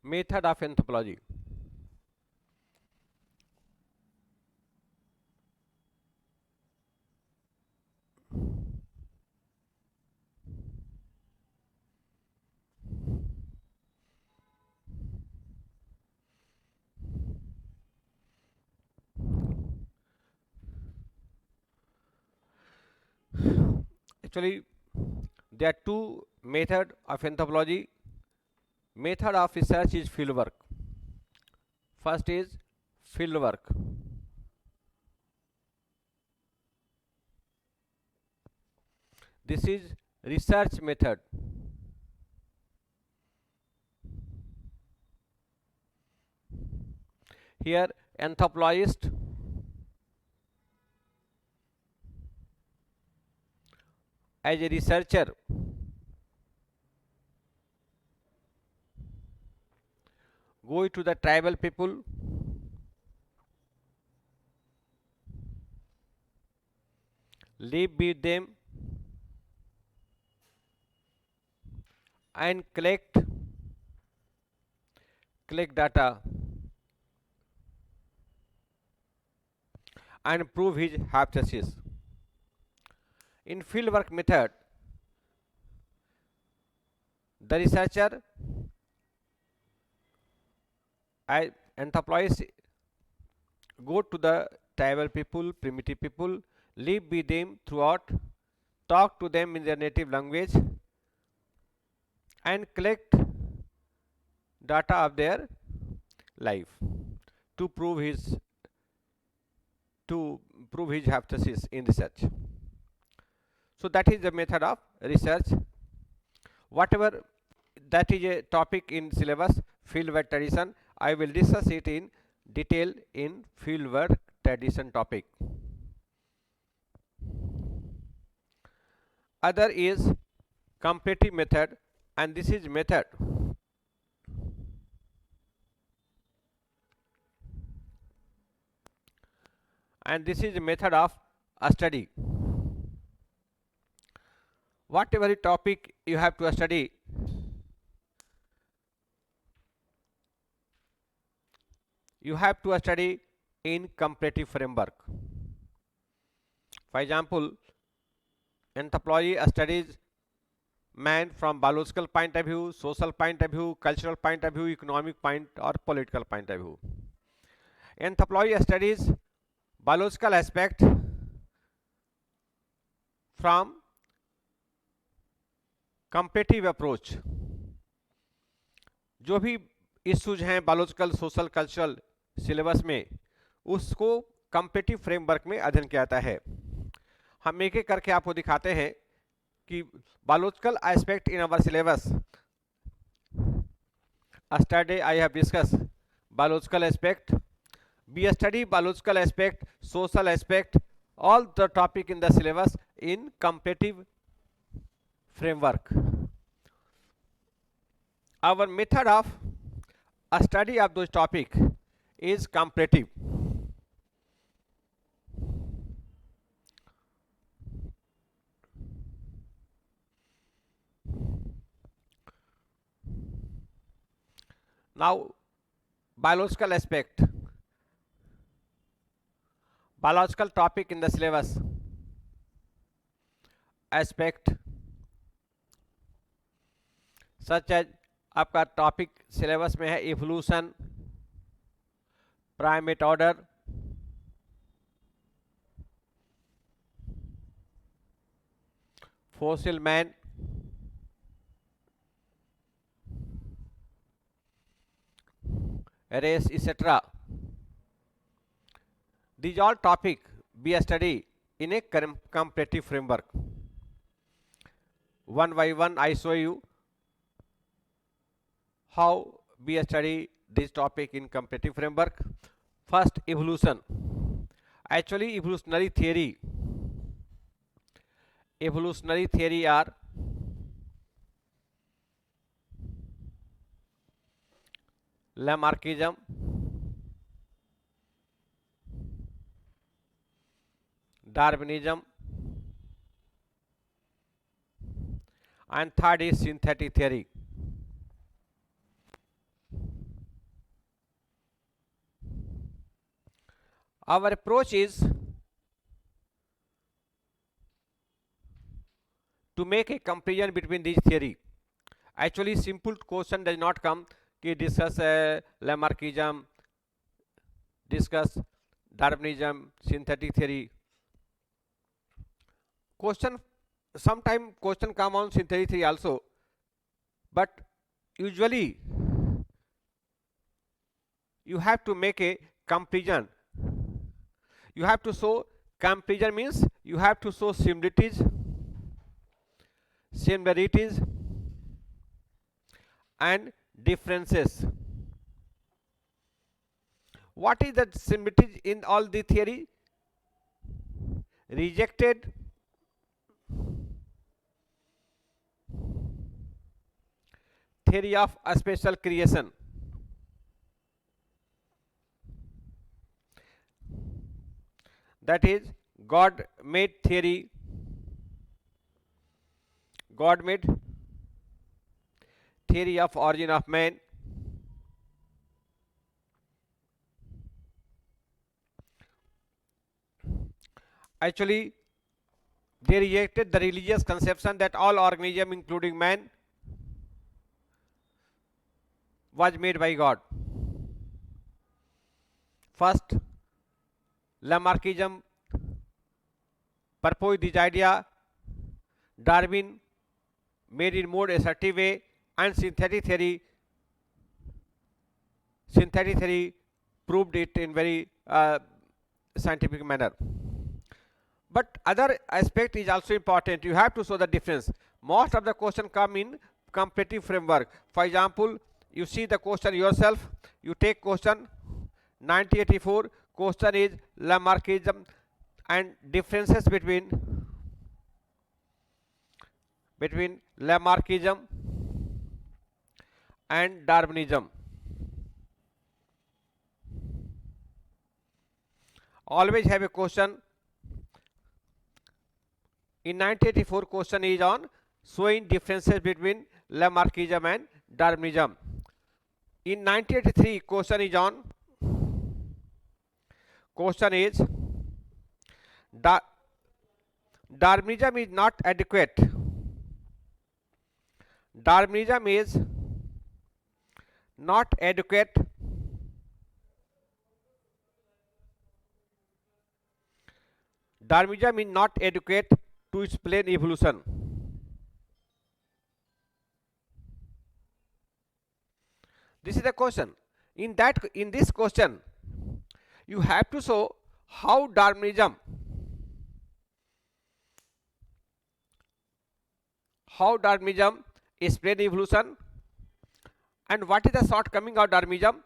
Method of anthropology. Actually, there are two methods of anthropology. Method of research is fieldwork. First is fieldwork. This is research method. Here, anthropologist as a researcher go to the tribal people, live with them, and collect data and prove his hypothesis. In fieldwork method, the researcher anthropologist go to the tribal people, primitive people, live with them throughout, talk to them in their native language, and collect data of their life to prove his hypothesis in research. So that is the method of research. Whatever that is a topic in syllabus, fieldwork tradition, I will discuss it in detail in fieldwork tradition topic. Other is comparative method, and this is method a method of a study. Whatever the topic you have to study, you have to study in comparative framework. For example, anthropology studies man from biological point of view, social point of view, cultural point of view, economic point or political point of view. Anthropology studies biological aspect from comparative approach. जो भी issues हैं biological, social, cultural syllabus में, उसको competitive framework में अध्ययन किया जाता है. हम एक एक करके आपको दिखाते हैं कि biological aspect in our syllabus. Yesterday I have discussed biological aspect. We study biological aspect, social aspect, all the topic in the syllabus in comparative framework. Our method of a study of those topic is comparative. Now, biological aspect, biological topic in the syllabus aspect such as आपका topic syllabus में है evolution, primate order, fossil man, race etc. These all topic we study in a comparative framework. One by one I show you how we study this topic in comparative framework. First, evolution. Actually, evolutionary theory are Lamarckism, Darwinism, and third is synthetic theory. Our approach is to make a comparison between these theory. Actually, simple question does not come कि discuss Lamarckism, discuss Darwinism, synthetic theory. Question, sometime question come on synthetic theory also, but usually you have to make a comparison. You have to show comparison means you have to show similarities and differences. What is the similarity in all the theory? Rejected theory of special creation. That is God made theory. God made theory of origin of man. Actually, they rejected the religious conception that all organism, including man, was made by God. First, Lamarckism proposed this idea. Darwin made it more assertive way, and synthetic theory proved it in very scientific manner. But other aspect is also important. You have to show the difference. Most of the question come in comparative framework. For example, you see the question yourself. You take question 1984. Question is Lamarckism and differences between Lamarckism and Darwinism. Always have a question. In 1984 question is on showing differences between Lamarckism and Darwinism. In 1983 question is on Darwinism is not adequate. Darwinism is not adequate Darwinism is not adequate to explain evolution. This is the question. In this question, you have to show how Darwinism explain evolution, and what is the shortcoming of Darwinism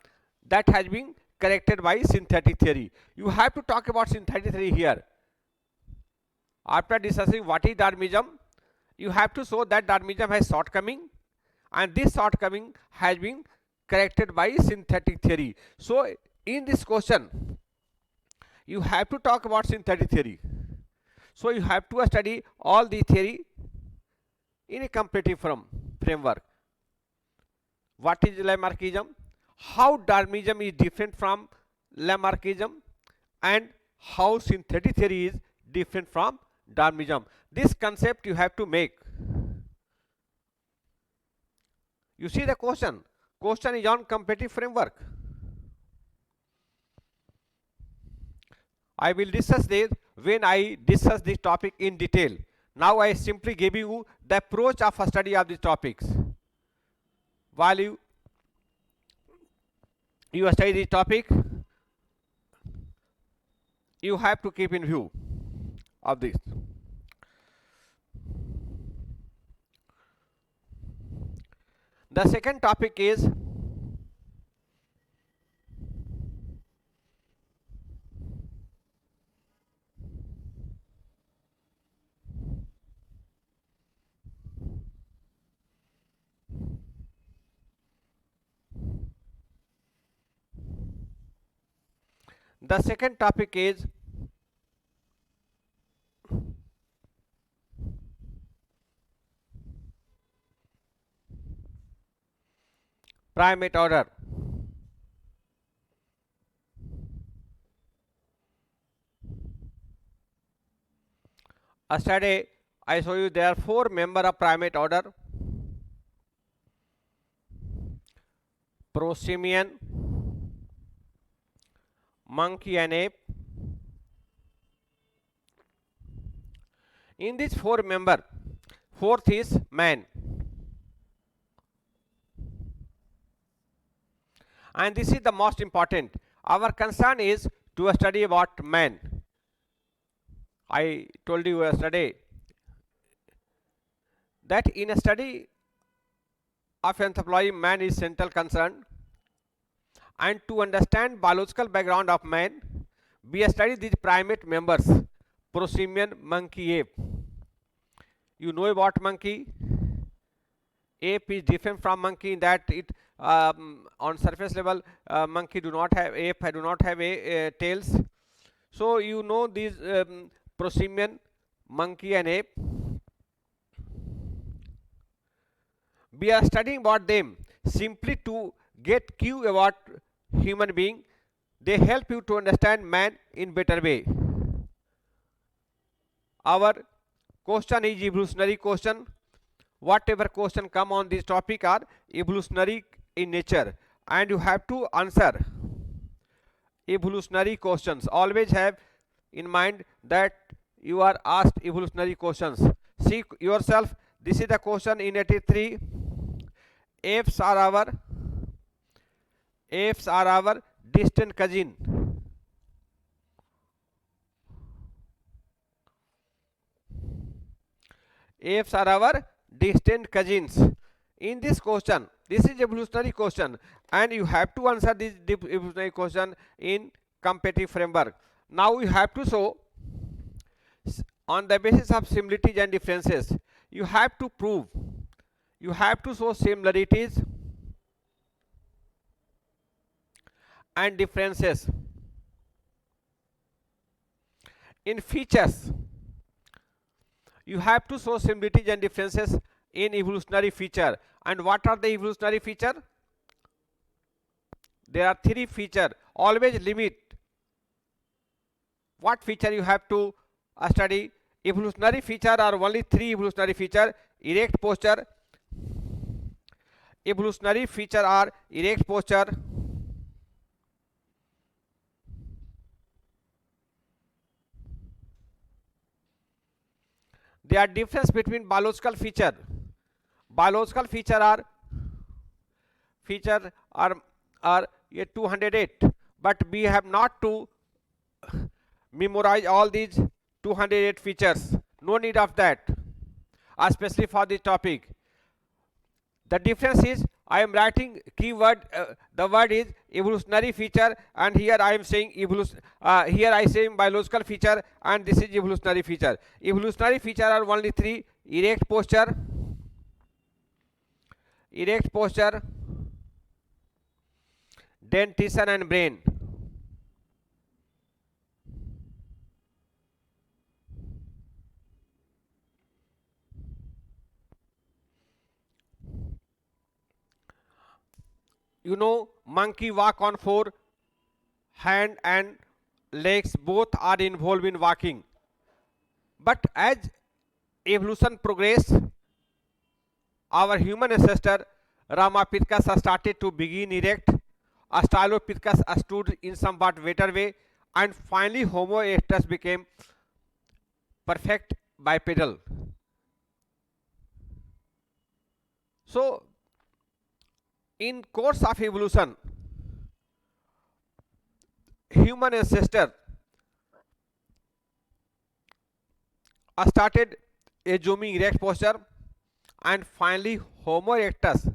that has been corrected by synthetic theory. You have to talk about synthetic theory here. After discussing what is Darwinism, you have to show that Darwinism has shortcoming, and this shortcoming has been corrected by synthetic theory. So in this question, you have to talk about synthetic theory. So you have to study all the theory in a comparative framework. What is Lamarckism? How Darwinism is different from Lamarckism, and how synthetic theory is different from Darwinism. This concept you have to make. You see the question. Question is on comparative framework. I will discuss this when I discuss this topic in detail. Now I simply give you the approach of a study of these topics. While you study this topic, you have to keep in view of this. The second topic is primate order. Yesterday I show you there are 4 members of primate order: prosimian, monkey and ape. In this 4 member, fourth is man, and this is the most important. Our concern is to study about man. I told you yesterday that in a study of anthropology, man is central concern, and to understand biological background of man, we study these primate members: prosimian, monkey, ape. You know about monkey. Ape is different from monkey in that it on surface level monkey do not have, ape do not have a tails. So you know these prosimian, monkey and ape. We are studying about them simply to get cue about human being. They help you to understand man in better way. Our question is evolutionary question. Whatever question come on this topic are evolutionary in nature, and you have to answer evolutionary questions. Always have in mind that you are asked evolutionary questions. See yourself, this is the question in 83. Apes are our distant cousin. Apes are our distant cousins. In this question, this is evolutionary question, and you have to answer this evolutionary question in comparative framework. Now you have to show on the basis of similarities and differences. You have to prove, you have to show similarities and differences in features. You have to show similarities and differences in evolutionary feature. And what are the evolutionary feature? There are 3 feature. Always limit what feature you have to study. Evolutionary feature are only 3 evolutionary feature: erect posture. Evolutionary feature are erect posture, there are difference between biological feature. Biological feature are 208, but we have not to memorize all these 208 features. No need of that, especially for this topic. The difference is I am writing keyword, the word is evolutionary feature, and here I am saying here I say biological feature, and this is evolutionary feature. Evolutionary feature are only 3: erect posture, dentition and brain. You know, monkey walk on 4 hand and legs, both are involved in walking. But as evolution progressed, our human ancestor Ramapithecus started to begin erect, Australopithecus stood in somewhat better way, and finally Homo erectus became perfect bipedal. So in course of evolution, human ancestor started assuming erect posture, and finally Homo erectus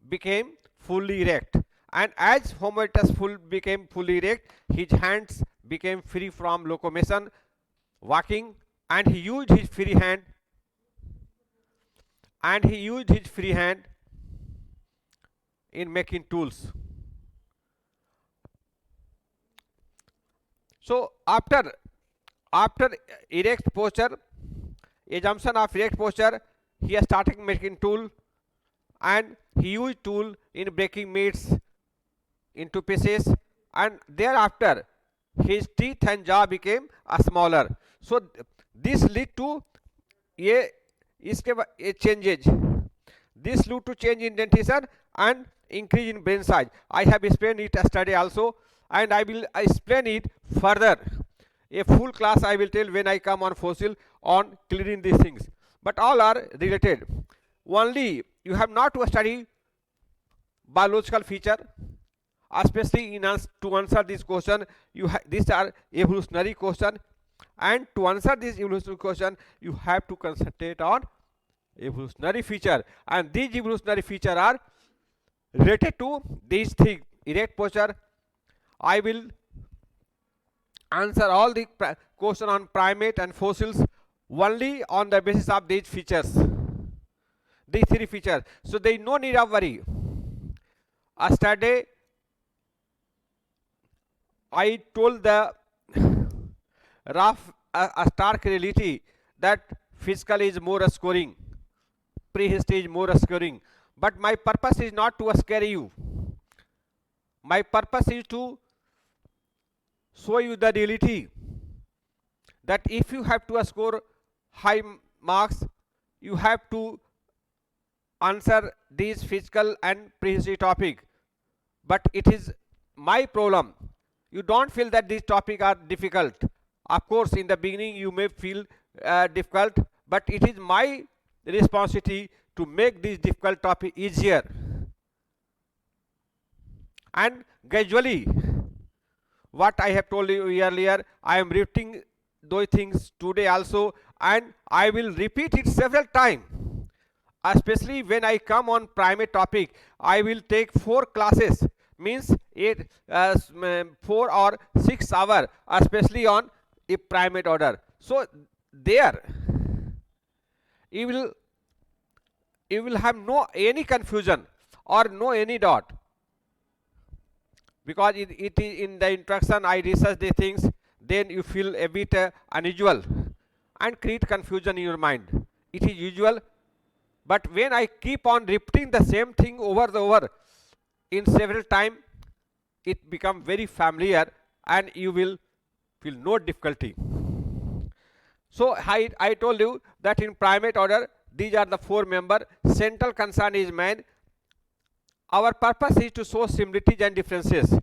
became fully erect. And as Homo erectus became fully erect, his hands became free from locomotion, walking, and he used his free hand in making tools. So after erect posture, assumption of erect posture, he started making tool, and he used tool in breaking meats into pieces, and thereafter his teeth and jaw became smaller. So this lead to ये इसके ये changes. This lead to change in dentition and increase in brain size. I have explained it yesterday also, and I will explain it further. A full class I will tell when I come on fossil on clearing these things. But all are related. Only you have not to study biological feature, especially in to answer this question. These are evolutionary question, and to answer this evolutionary question, you have to concentrate on evolutionary feature, and these evolutionary feature are related to these things. Erect posture. I will answer all the question on primate and fossils only on the basis of these features, these three features. So there is no need of worry. Yesterday I told the rough a stark reality that physical is more scoring, prehistory is more scoring. But my purpose is not to scare you. My purpose is to show you the reality that if you have to score high marks, you have to answer these physical and prehistory topic. But it is my problem. You don't feel that these topics are difficult. Of course, in the beginning you may feel difficult, but it is my responsibility to make this difficult topic easier. And gradually, what I have told you earlier, I am repeating those things today also, and I will repeat it several times. Especially when I come on primate topic, I will take 4 classes, means 4 or 6 hours, especially on a primate order. So there you will have no any confusion or no any doubt, because it is in the introduction I research the things, then you feel a bit unusual and create confusion in your mind. It is usual, but when I keep on repeating the same thing over and over in several times, it become very familiar and you will feel no difficulty. So I told you that in primate order these are the 4 members. Central concern is man. Our purpose is to show similarities and differences.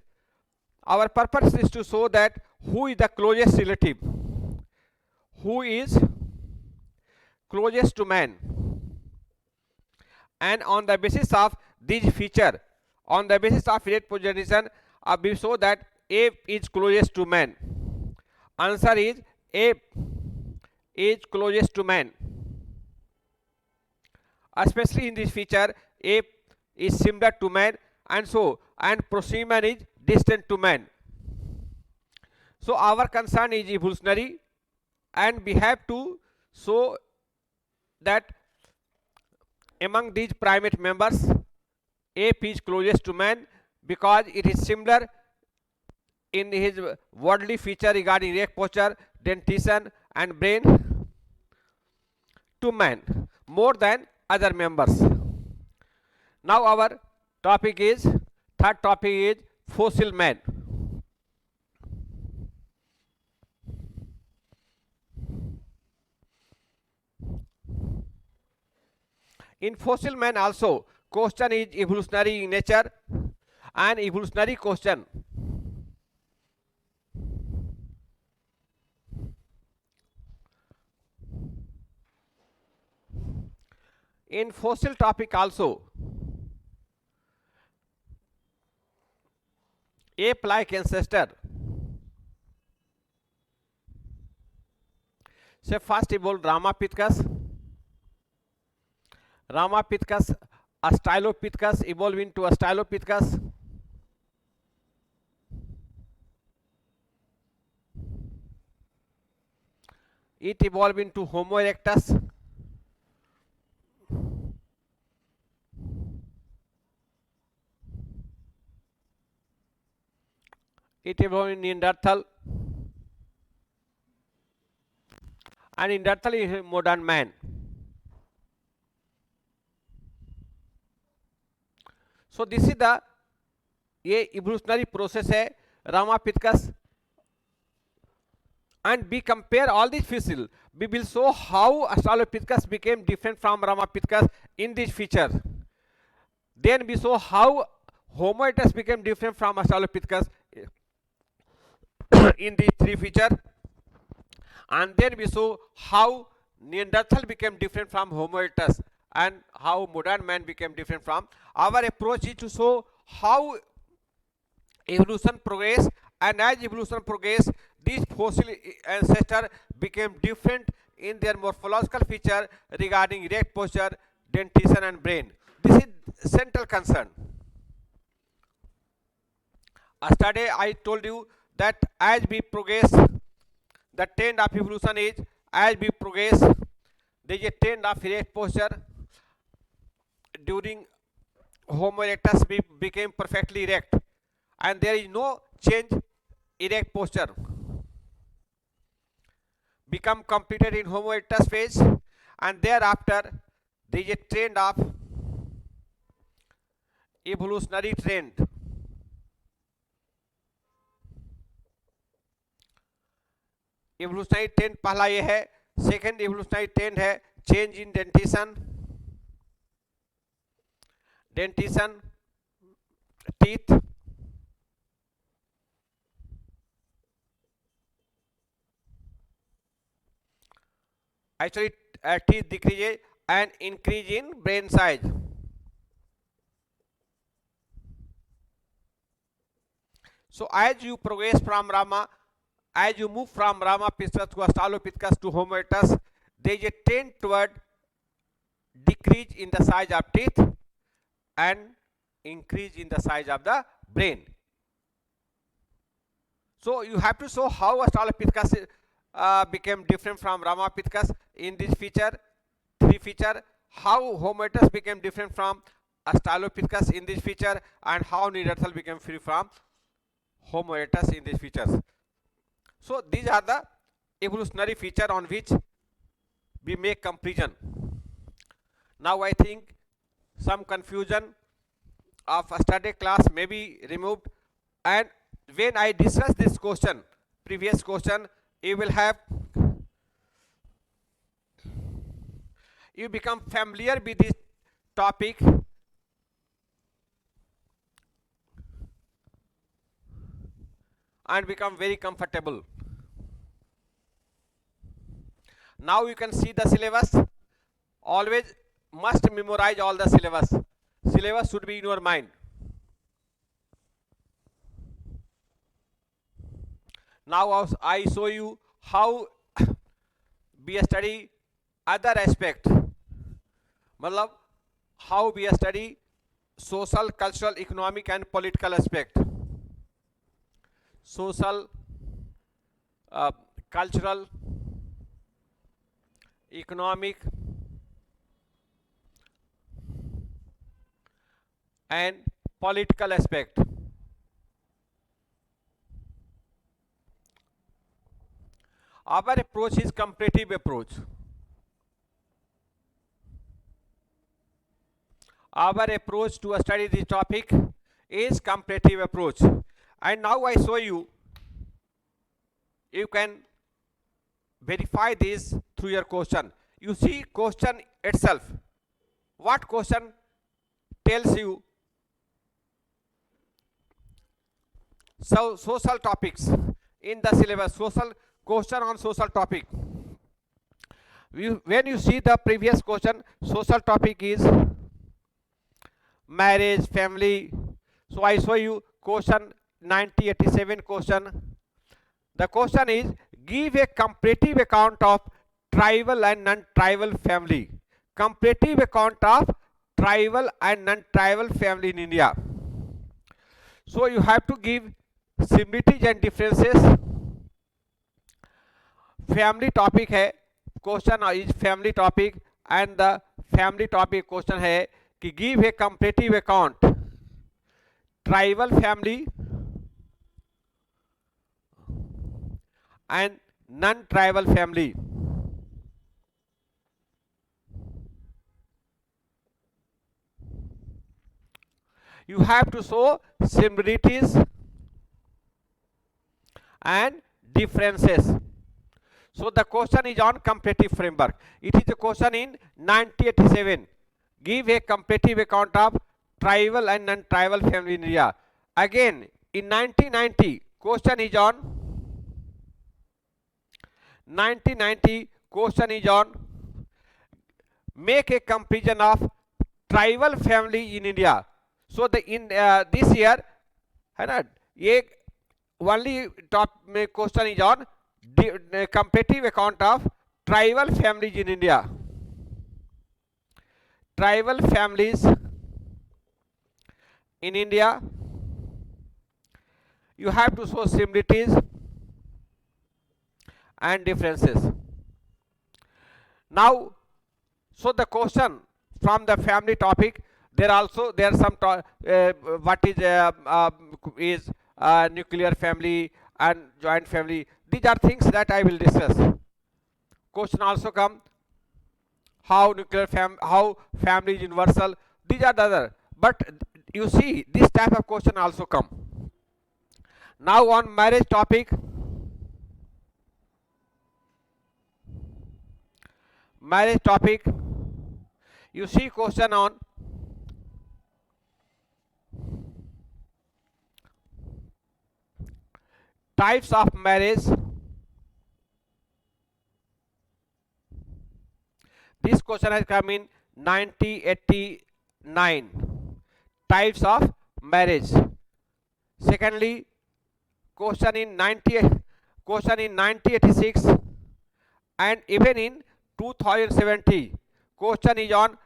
Our purpose is to show that who is the closest relative, who is closest to man, and on the basis of these feature, on the basis of erect position, we show that ape is closest to man. Answer is ape is closest to man. Especially in this feature, ape is similar to man, and proximate is distant to man. So our concern is evolutionary, and we have to show that among these primate members, ape is closest to man because it is similar in his bodily feature regarding erect posture, dentition and brain to man more than other members. Now our topic is, third topic is fossil man. In fossil man also, question is evolutionary in nature, and evolutionary question. In fossil topic also, ape-like ancestor. Say first evolved Ramapithecus. Ramapithecus, Australopithecus evolved into Australopithecus. It evolved into Homo erectus. It evolved in Neanderthal, and Neanderthal is modern man. So this is the ये evolutionary process है. Ramapithecus and we compare all these fossil, we will show how Australopithecus became different from Ramapithecus in this feature. Then we show how Homo erectus became different from Australopithecus in these three features, and then we show how Neanderthal became different from Homo erectus and how modern man became different from. Our approach is to show how evolution progressed, and as evolution progressed, these fossil ancestors became different in their morphological feature regarding erect posture, dentition and brain. This is central concern. Yesterday I told you that as we progress, the trend of evolution is as we progress, there is a trend of erect posture. During Homo erectus we became perfectly erect, and there is no change erect posture. Become completed in Homo erectus phase, and thereafter there is a trend of evolutionary trend. Evolutionary trend पहला ये है. Second evolutionary trend है change in dentition, teeth. Actually teeth decrease and increase in brain size. So as you progress from Rama, as you move from Ramapithecus to Australopithecus to Homo erectus, there is a trend toward decrease in the size of teeth and increase in the size of the brain. So you have to show how Australopithecus became different from Ramapithecus in this feature, three feature, how Homo erectus became different from Australopithecus in this feature, and how Neanderthal became free from Homo erectus in these features. So these are the evolutionary feature on which we make comparison. Now I think some confusion of yesterday class may be removed, and when I discuss this question, previous question, you will have, you become familiar with this topic and become very comfortable. Now you can see the syllabus. Always must memorize all the syllabus. Syllabus should be in your mind. Now I show you how we study other aspect. मतलब how we study social, cultural, economic and political aspect. Social, cultural, economic and political aspect. Our approach is comparative approach. Our approach to study this topic is comparative approach. And now I show you, you can verify this through your question. You see question itself. What question tells you? So social topics in the syllabus, social question on social topic. When you see the previous question, social topic is marriage, family. So I show you question 9087 question. The question is, give a comparative account of tribal and non-tribal family. Comparative account of tribal and non-tribal family in India. So you have to give similarities and differences. Family topic है, question is family topic, and the family topic question है कि give a comparative account tribal family and non-tribal family. You have to show similarities and differences. So the question is on comparative framework. It is a question in 1987. Give a comparative account of tribal and non-tribal family in India. Again, in 1990, question is on 1990 question is on make a comparison of tribal family in India. So the in this year, है ना, ये only top question is on comparative account of tribal families in India. Tribal families in India, you have to show similarities and differences. Now, so the question from the family topic, there are some what is nuclear family and joint family. These are things that I will discuss. Question also come how family is universal. These are the other. But you see, this type of question also come. Now on marriage topic. Marriage topic, you see question on types of marriage. This question has come in 1989. Types of marriage. Secondly, question in 1986 and even in 2070. Question is on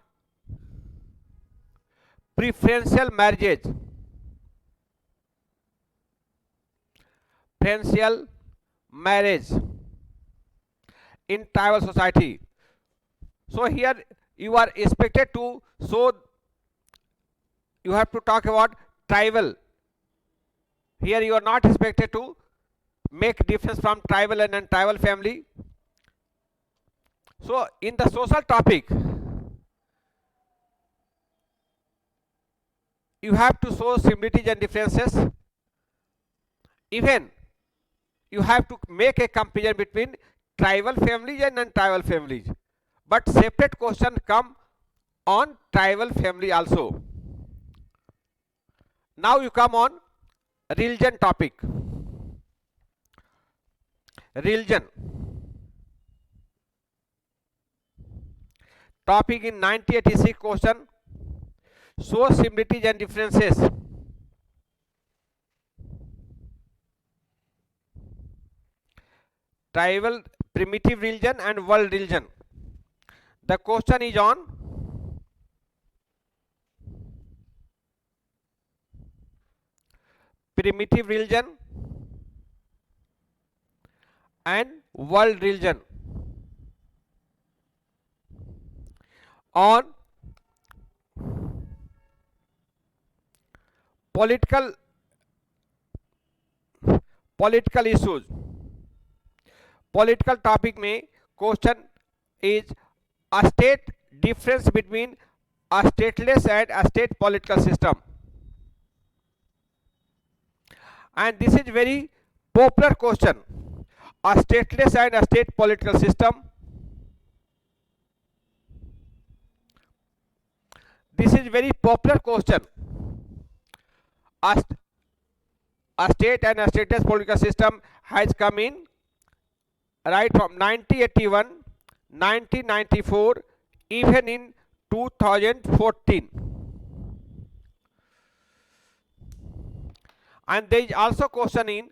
preferential marriages. Preferential marriage in tribal society. So here you are expected to show, you have to talk about tribal. Here you are not expected to make difference from tribal and non-tribal family. So in the social topic, you have to show similarities and differences. Even you have to make a comparison between tribal families and non-tribal families. But separate question come on tribal family also. Now you come on religion topic. Religion. Topic in 1986 question. Show similarities and differences. Tribal, primitive religion and world religion. The question is on primitive religion and world religion. On political issues. Political topic में question is a state difference between a stateless and a state political system. And this is very popular question. A stateless and a state political system. This is very popular question. A state and a stateless political system has come in right from 1981, 1994, even in 2014. And there is also question in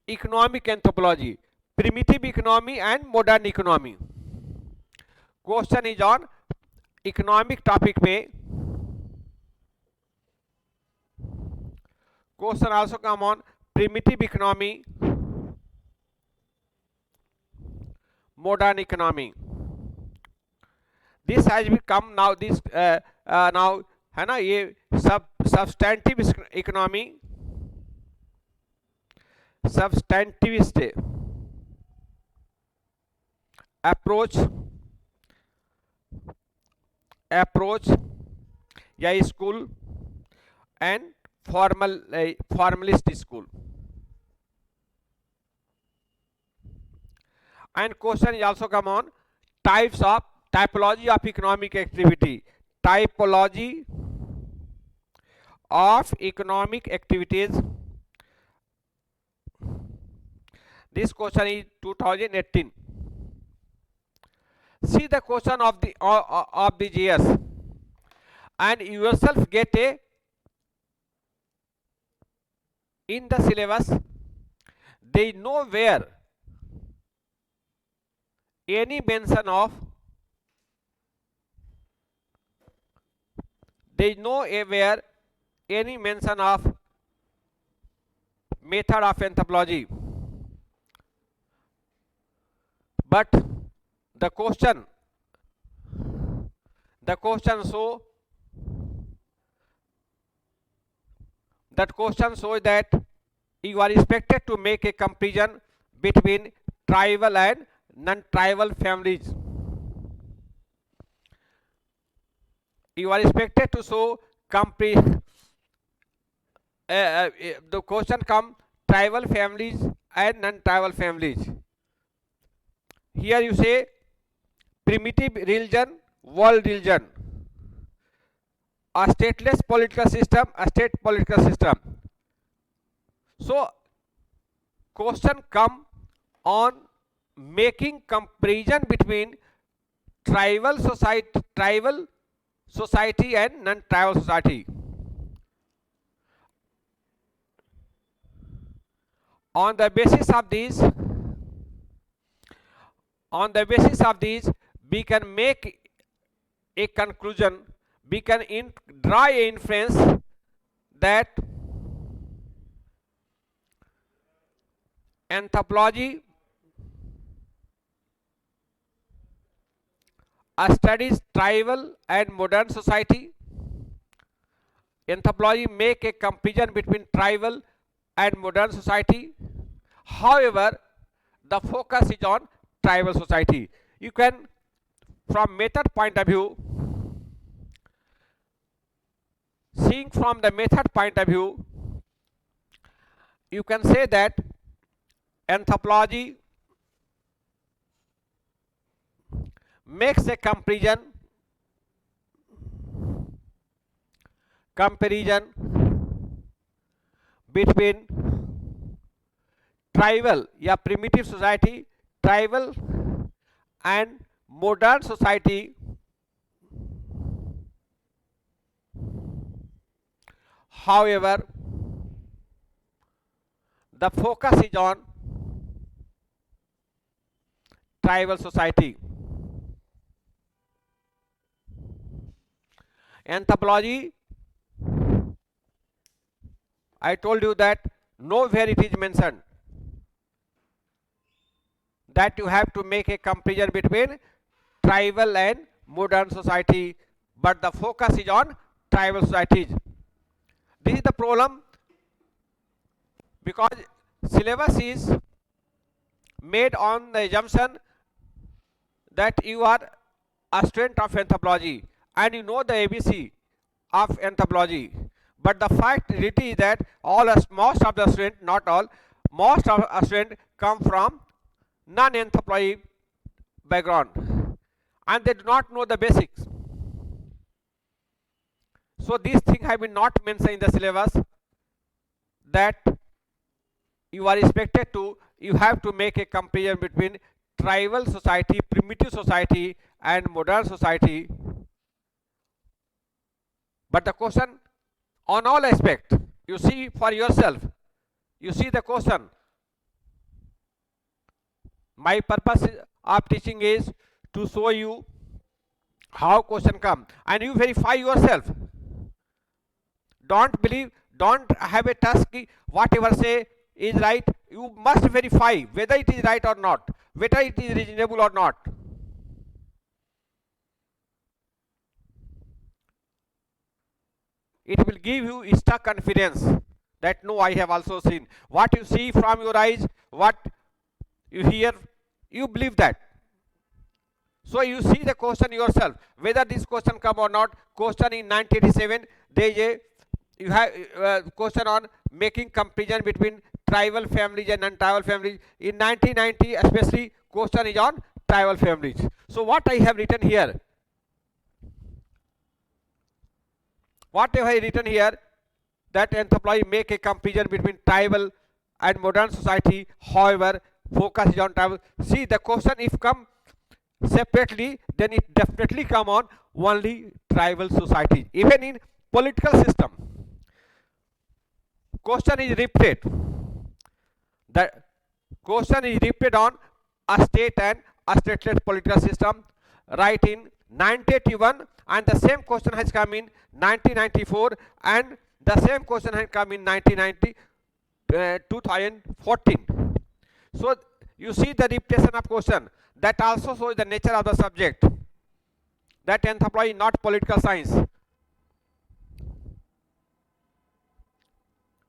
economic anthropology, primitive economy and modern economy. Question is on economic topic में. Question also come on primitive economy, modern economy. This has become now this now है ना, ये substantive economy, substantivist approach या school and formalist school. And question is also come on typology of economic activity. Typology of economic activities. This question is 2018. See the question of the GS and yourself get a in the syllabus. There is nowhere any mention of nowhere any mention of method of anthropology, but the question shows that you are expected to make a comparison between tribal and non-tribal families. You are expected to show the question come tribal families and non-tribal families. Here you say primitive religion, world religion, a stateless political system, a state political system. So question come on making comparison between tribal society and non-tribal society. On the basis of these, we can make a conclusion, we can draw an inference that anthropology studies tribal and modern society. Anthropology make a comparison between tribal and modern society. However, the focus is on tribal society. You can, from method point of view, seeing from the method point of view, you can say that anthropology makes a comparison between tribal या primitive society, tribal and modern society. However, the focus is on tribal society. Anthropology, I told you that nowhere it is mentioned that you have to make a comparison between tribal and modern society, but the focus is on tribal societies. This is the problem, because syllabus is made on the assumption that you are a student of anthropology and you know the ABC of anthropology. But the fact reality is that most of the students, not all, most of the students come from non-anthropology background and they do not know the basics. So these things have been not mentioned in the syllabus, that you are expected to, you have to make a comparison between tribal society, primitive society and modern society. But the question on all aspects, you see for yourself, you see the question. My purpose of teaching is to show you how question come and you verify yourself. Don't believe, don't have a task, whatever say is right, you must verify whether it is right or not, whether it is reasonable or not. It will give you extra confidence that no, I have also seen. What you see from your eyes, what you hear, you believe that. So you see the question yourself, whether this question come or not. Question in 1987, there is a, you have question on making comparison between tribal families and non-tribal families. In 1990, especially question is on tribal families. So what I have written here, that anthropology make a comparison between tribal and modern society. However, focus is on tribal. See, the question if come separately, then it definitely come on only tribal society. Even in political system, question is repeated. The question is repeated on a state and a stateless political system, right, in 1981, and the same question has come in 1994, and the same question has come in 2014. So you see the repetition of question. That also shows the nature of the subject, that anthropology not political science.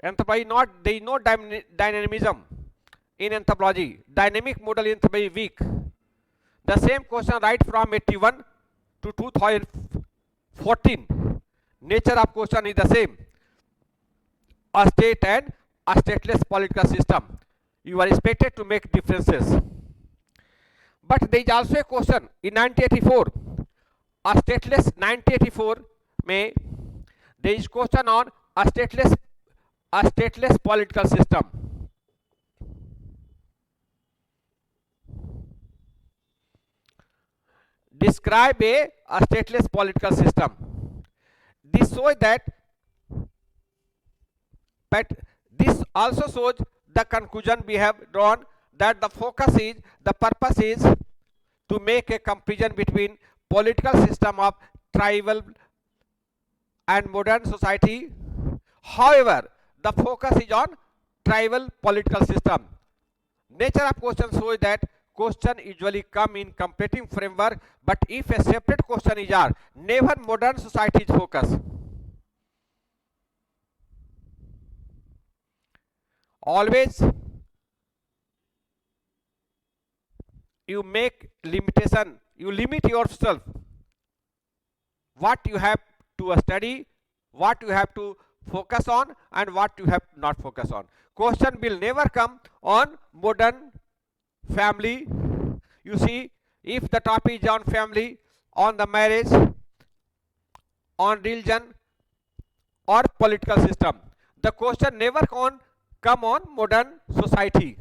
Anthropology not, there is no dynamism in anthropology. Dynamic model in anthropology weak. The same question right from 81 to 2014. Nature of question is the same. A state and a stateless political system. You are expected to make differences. But there is also a question in 1984. A stateless 1984 may there is question on a stateless political system. Describe a stateless political system. This shows that, but this also shows the conclusion we have drawn, that the purpose is to make a comparison between political system of tribal and modern society. However, the focus is on tribal political system. Nature of question shows that question usually come in comparative framework, but if a separate question is asked, never modern society is focus. Always you make limitation, you limit yourself, what you have to study, what you have to focus on, and what you have not focus on. Question will never come on modern family. You see, if the topic is on family, on the marriage, on religion, or political system, the question never come on modern society.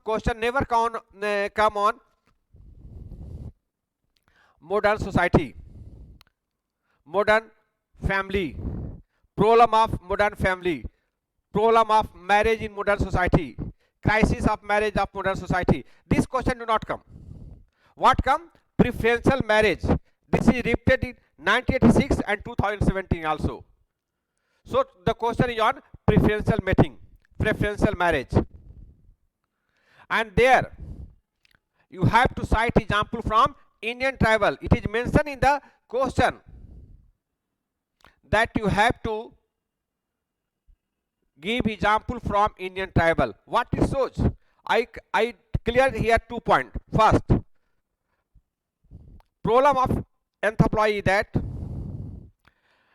Question never come on modern society, modern family, problem of modern family, problem of marriage in modern society, crisis of marriage of modern society. This question do not come. What come? Preferential marriage. This is repeated in 1986 and 2017 also. So the question is on preferential mating, preferential marriage. And there you have to cite example from Indian tribal. It is mentioned in the question that you have to give example from Indian tribal. What it shows? I clear here 2 points. First, problem of anthropology is that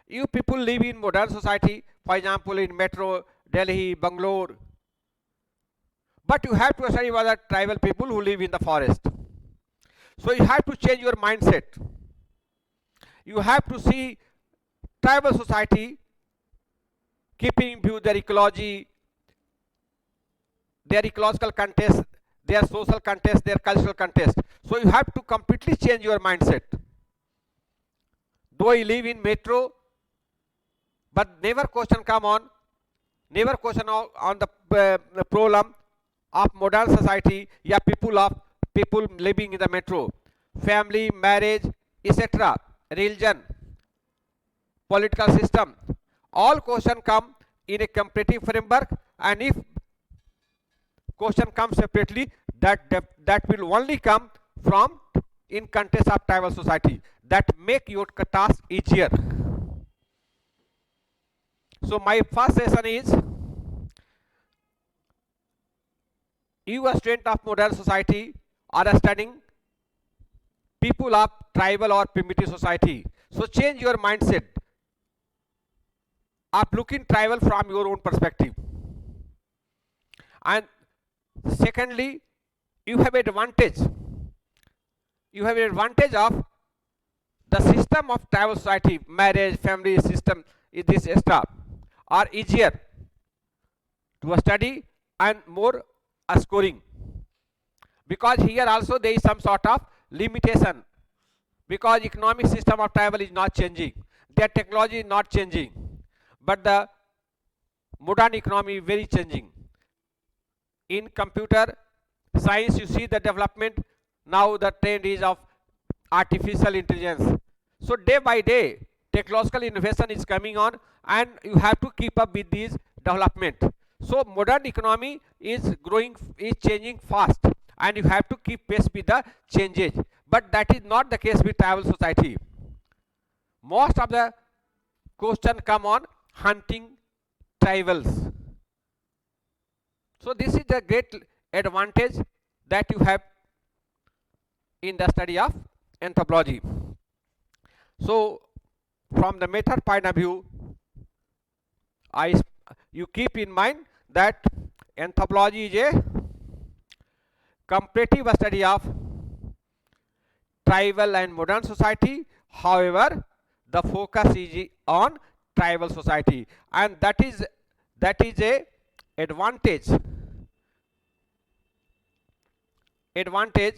you people live in modern society, for example in Metro, Delhi, Bangalore, but you have to study about the tribal people who live in the forest. So you have to change your mindset. You have to see tribal society keeping in view their ecology, their ecological context, their social context, their cultural context. So you have to completely change your mindset. Though you live in metro, but never question come on, never question on the problem of modern society, yeah, people living in the metro, family, marriage, etc., religion, political system. All question come in a comparative framework, and if question comes separately, that will only come from in context of tribal society. That make your task easier. So my first session is, you a student of modern society are studying people of tribal or primitive society. So change your mindset of looking tribal from your own perspective. And Secondly, you have advantage. You have advantage of the system of tribal society, marriage, family system. This extra are easier to study and more scoring, because here also there is some sort of limitation, because economic system of tribal is not changing, their technology is not changing, but the modern economy is very changing. In computer science, you see the development. Now the trend is of artificial intelligence. So day by day, technological innovation is coming on, and you have to keep up with these development. So modern economy is growing, is changing fast, and you have to keep pace with the changes. But that is not the case with tribal society. Most of the question come on hunting tribals. So this is the great advantage that you have in the study of anthropology. So from the method point of view, you keep in mind that anthropology is a comparative study of tribal and modern society. However, the focus is on tribal society, and that is a advantage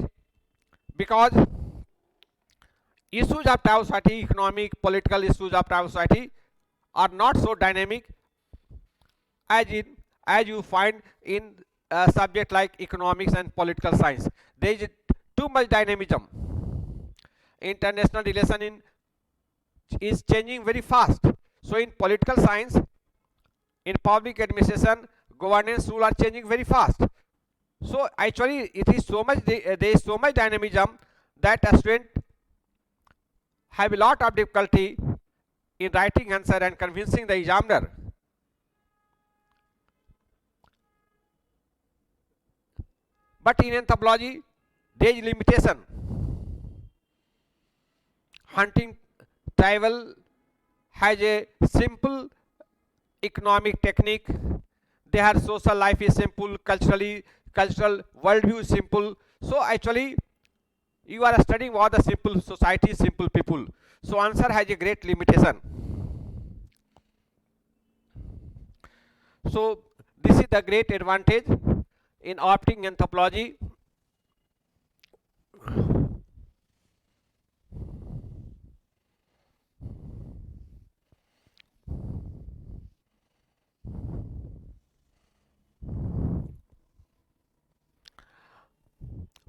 because issues of tribal society, economic, political issues of tribal society are not so dynamic as you find in a subject like economics and political science. There is too much dynamism. International relation is changing very fast. So in political science, in public administration, governance rule are changing very fast. So actually it is so much, there is so much dynamism that a student have a lot of difficulty in writing answer and convincing the examiner. But in anthropology, there is limitation. Hunting tribal has a simple economic technique. Their social life is simple, cultural worldview is simple. So actually, you are studying what the simple society, simple people. So answer has a great limitation. So this is the great advantage in opting anthropology.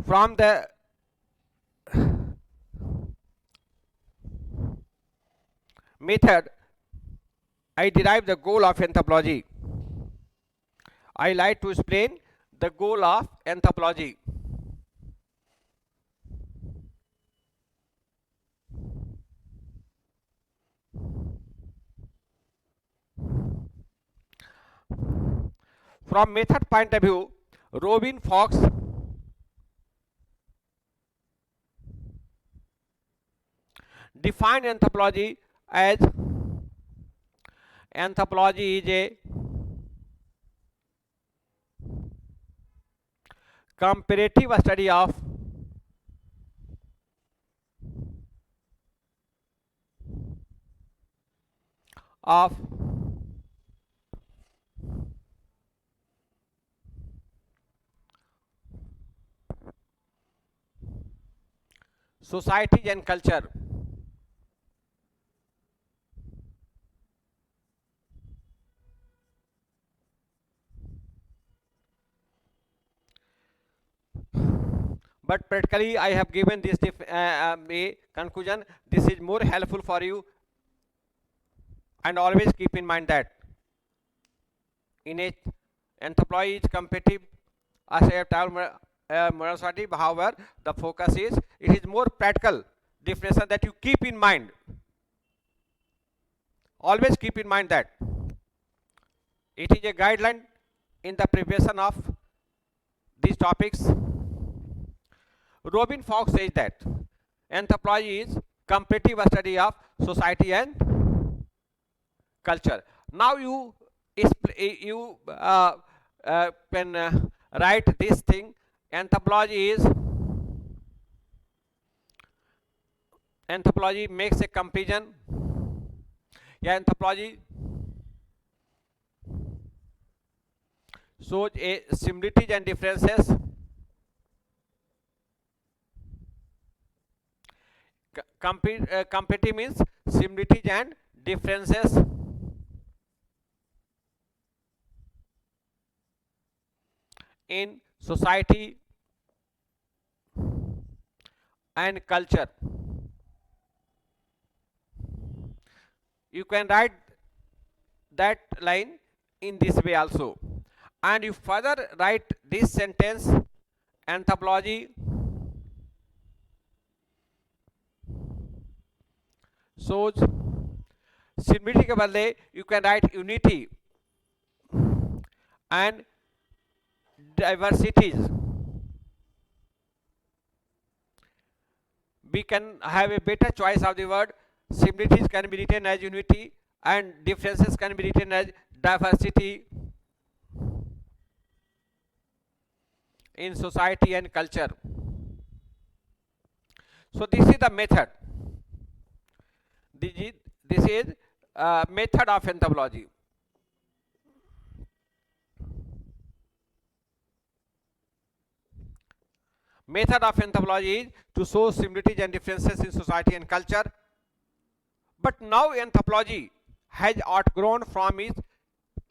From the method, I derive the goal of anthropology. I like to explain the goal of anthropology. From method point of view, Robin Fox defined anthropology as anthropology is a comparative study of societies and culture. But practically I have given this a conclusion. This is more helpful for you, and always keep in mind that in a anthropology is comparative as I have told modern society. However, the focus is, it is more practical definition that you keep in mind. Always keep in mind that it is a guideline in the preparation of these topics. Robin Fox says that anthropology is comparative study of society and culture. Now you can write this thing. Anthropology makes a comparison, या anthropology shows a similarities and differences. Comparative means similarities and differences in society and culture. You can write that line in this way also, and you further write this sentence: anthropology shows similarity के बदले you can write unity and diversities. We can have a better choice of the word. Similarities can be written as unity and differences can be written as diversity in society and culture. So this is the method. This is method of anthropology. Method of anthropology is to show similarities and differences in society and culture. But now anthropology has outgrown from its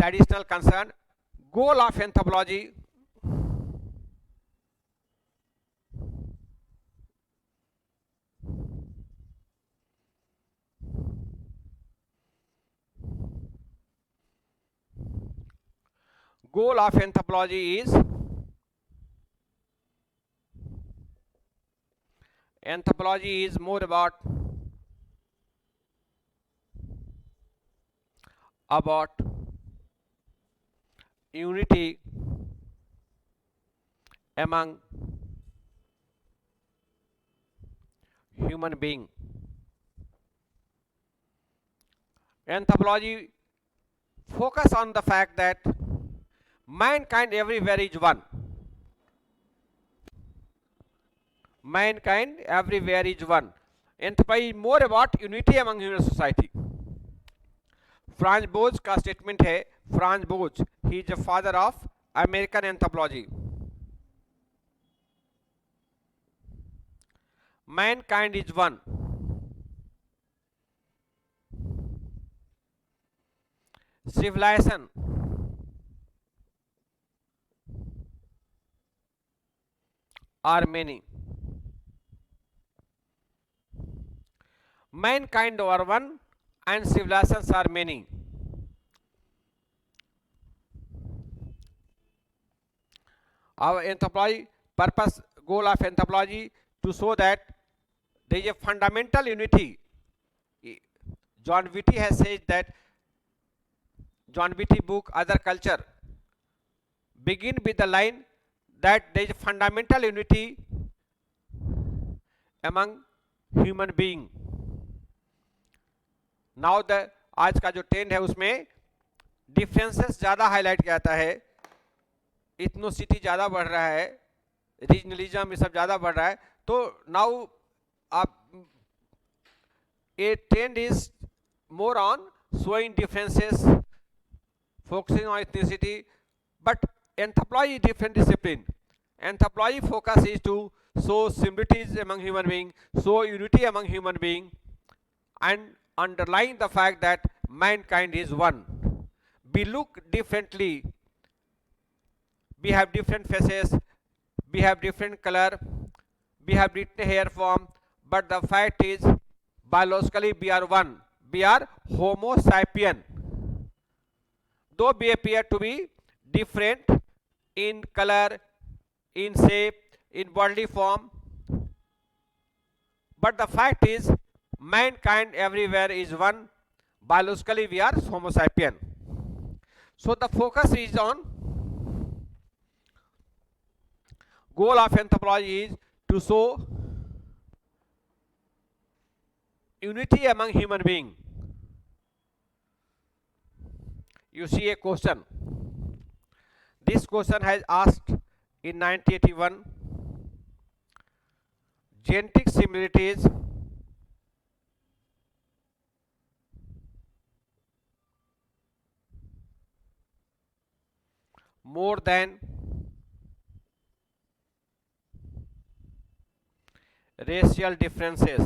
traditional concern. Goal of anthropology is anthropology is more about unity among human being. Anthropology focus on the fact that mankind everywhere is one. Mankind everywhere is one. Anthropology is more about unity among human society. Franz Boas का statement है. Franz Boas, he is the father of American anthropology. Mankind is one. Civilization are many. Mankind are one and civilizations are many. Our anthropology purpose, goal of anthropology to show that there is a fundamental unity. John Vitti has said that, John Vitti book Other Culture begin with the line that there is a fundamental unity among human being. Now the आज का जो trend है उसमें differences ज़्यादा highlight किया जाता है. इथनोसिटी ज़्यादा बढ़ रहा है, रीजनलिज्म ये सब ज़्यादा बढ़ रहा है. तो नाउ आप a trend is more on showing differences, focusing on ethnicity. But anthropology is different discipline. Anthropology focus is to show similarities among human beings, show unity among human beings, and underlying the fact that mankind is one. We look differently. We have different faces. We have different color. We have different hair form. But the fact is, biologically we are one. We are Homo sapien. Though we appear to be different in color, in shape, in bodily form, but the fact is, mankind everywhere is one. Biologically we are Homo sapien. So the focus is on, goal of anthropology is to show unity among human beings. You see a question. This question has asked in 1981, genetic similarities more than racial differences.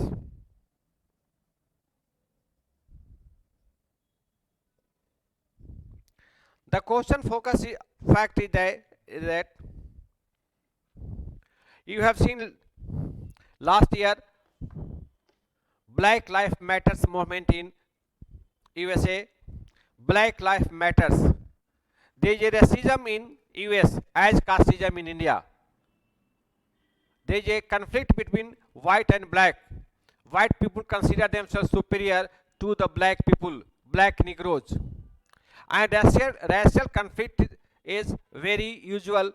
The question focus fact is that you have seen last year Black Lives Matters movement in USA. Black Lives Matters. There is a racism in US as casteism in India. There is a conflict between white and black. White people consider themselves superior to the black people, black Negroes. And racial conflict is very usual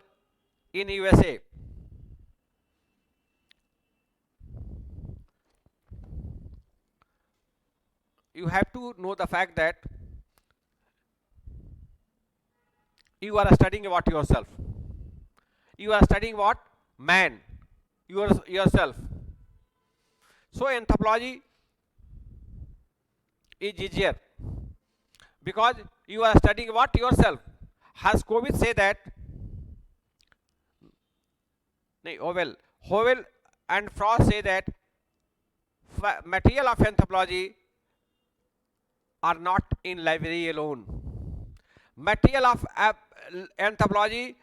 in USA. You have to know the fact that you are studying about yourself. You are studying what? Man. Yourself. So anthropology is easier because you are studying what? Yourself. Has COVID say that? Howell and Frost say that material of anthropology are not in library alone. Material of anthropology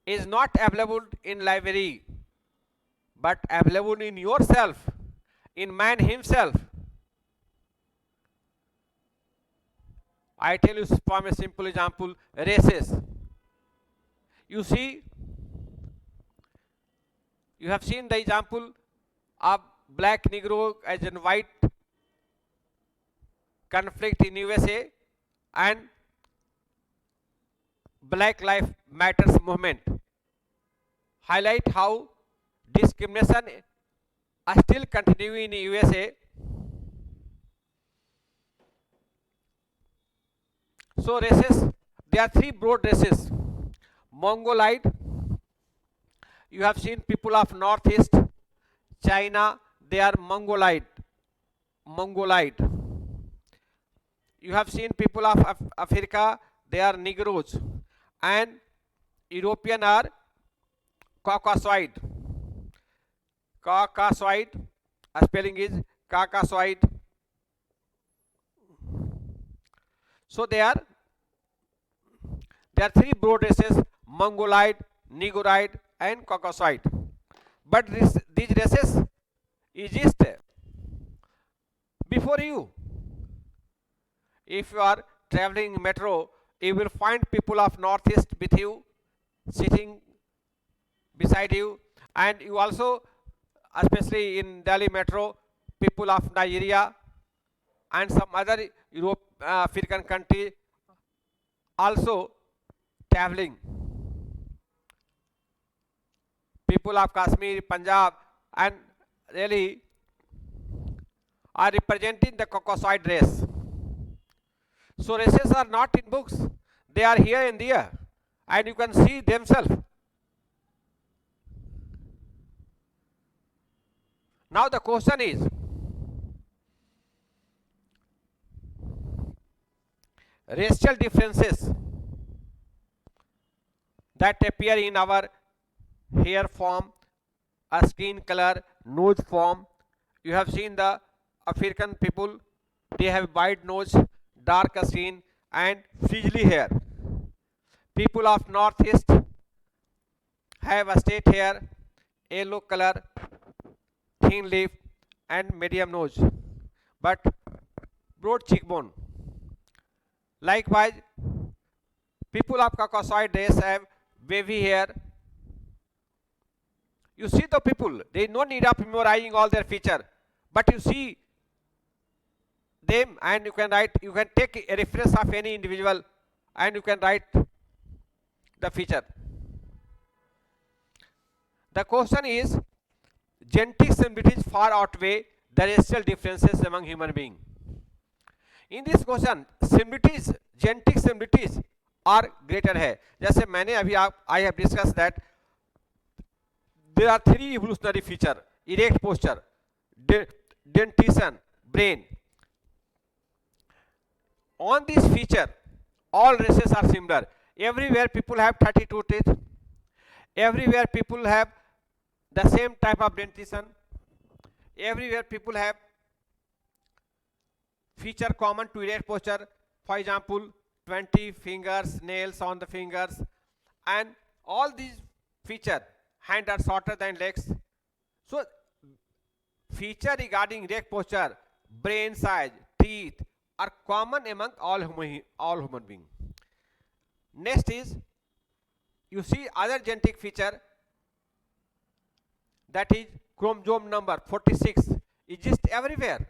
is not available in library, but available in yourself, in man himself. I tell you from a simple example, races. You see, you have seen the example of black Negro as in white conflict in USA and Black Lives Matters movement. Highlight how discrimination is still continuing in USA. So races, there are three broad races. Mongoloid, you have seen people of Northeast China, they are Mongoloid. You have seen people of Africa, they are Negroes. And European are Caucasoid. Spelling is Caucasoid. So there are three broad races: Mongoloid, Negroid, and Caucasoid. But these races exist before you. If you are traveling metro, you will find people of Northeast with you, sitting beside you, and you also, especially in Delhi metro, people of Nigeria and some other African country also traveling. People of Kashmir, Punjab, and really are representing the Caucasoid race. So races are not in books, they are here and there, and you can see themselves. Now the question is, racial differences that appear in our hair form, skin color, nose form. You have seen the African people, they have wide nose, dark skin, and frizzly hair. People of Northeast have a straight hair, yellow color, thin lip, and medium nose, but broad cheekbone. Likewise, people of Caucasoid race have wavy hair. You see the people, there is no need of memorizing all their feature, but you see them and you can take a reference of any individual and you can write the feature. The question is, genetic similarities far outweigh the racial differences among human beings. In this question, genetic similarities are greater है. जैसे मैंने अभी I have discussed that there are three evolutionary features: erect posture, dentition, brain. On this feature, all races are similar. Everywhere people have 32 teeth. Everywhere people have the same type of dentition. Everywhere people have feature common to erect posture. For example, 20 fingers, nails on the fingers, and all these feature, hand are shorter than legs. So feature regarding erect posture, brain size, teeth are common among all human beings. Next is, you see other genetic feature, that is chromosome number 46 exists everywhere.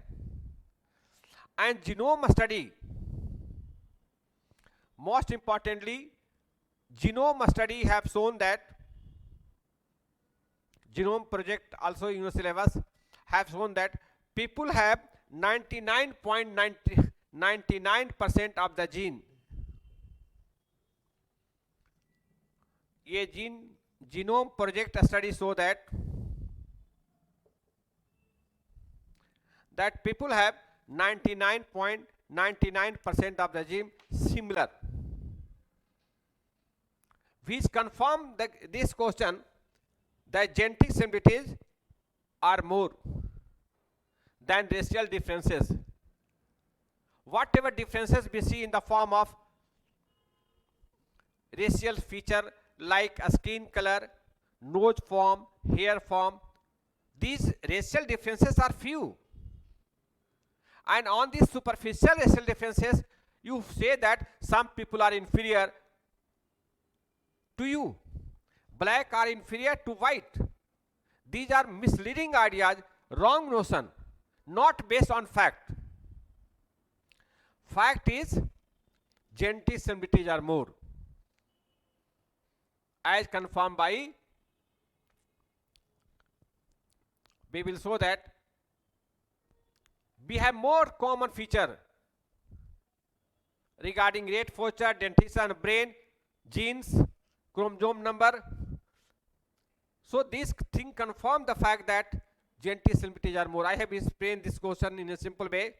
And genome study, most importantly, genome study have shown that, genome project also in your syllabus have shown that people have 99.99% of the gene. ये genome project study show that people have 99.99% of the gene similar, which confirm this question that genetic similarities are more than racial differences. Whatever differences we see in the form of racial feature like a skin color, nose form, hair form, these racial differences are few. And on these superficial racial differences, you say that some people are inferior to you. Black are inferior to white. These are misleading ideas, wrong notion, not based on fact. Fact is, genetic similarities are more, as confirmed by, we will show that we have more common feature regarding erect posture, dentition, brain, genes, chromosome number. So these things confirm the fact that genetic similarities are more. I have explained this question in a simple way.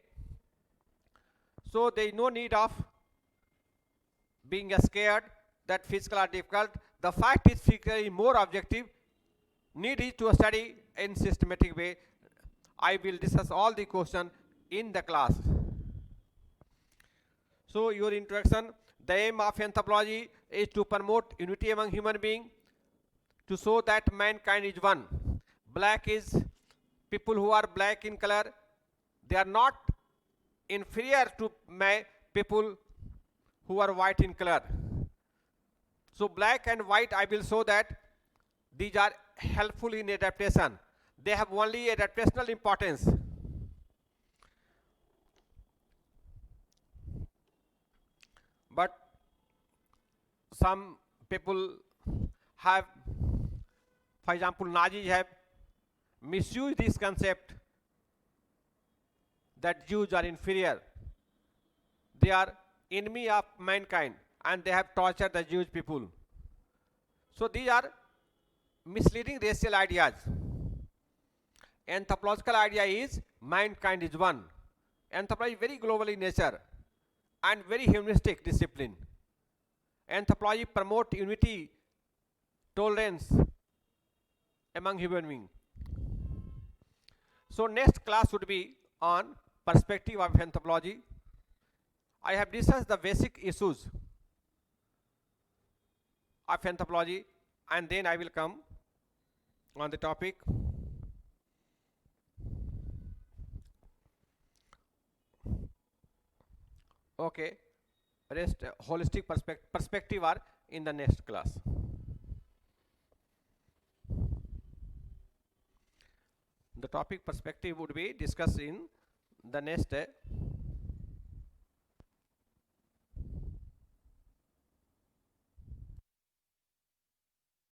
So there is no need of being scared that physical are difficult. The fact is physical is more objective. Need is to study in systematic way. I will discuss all the question in the class. So your introduction, the aim of anthropology is to promote unity among human beings, to show that mankind is one. Black is, people who are black in color, they are not inferior to people who are white in color. So black and white, I will show that these are helpful in adaptation. They have only adaptational importance. But some people have, for example, Nazis have misused this concept that Jews are inferior. They are enemy of mankind and they have tortured the Jewish people. So these are misleading racial ideas. Anthropological idea is mankind is one. Anthropology is very global in nature and very humanistic discipline. Anthropology promotes unity, tolerance among human beings. So next class would be on perspective of anthropology. I have discussed the basic issues of anthropology, and then I will come on the topic okay, rest holistic perspective are in the next class. The topic perspective would be discussed in the next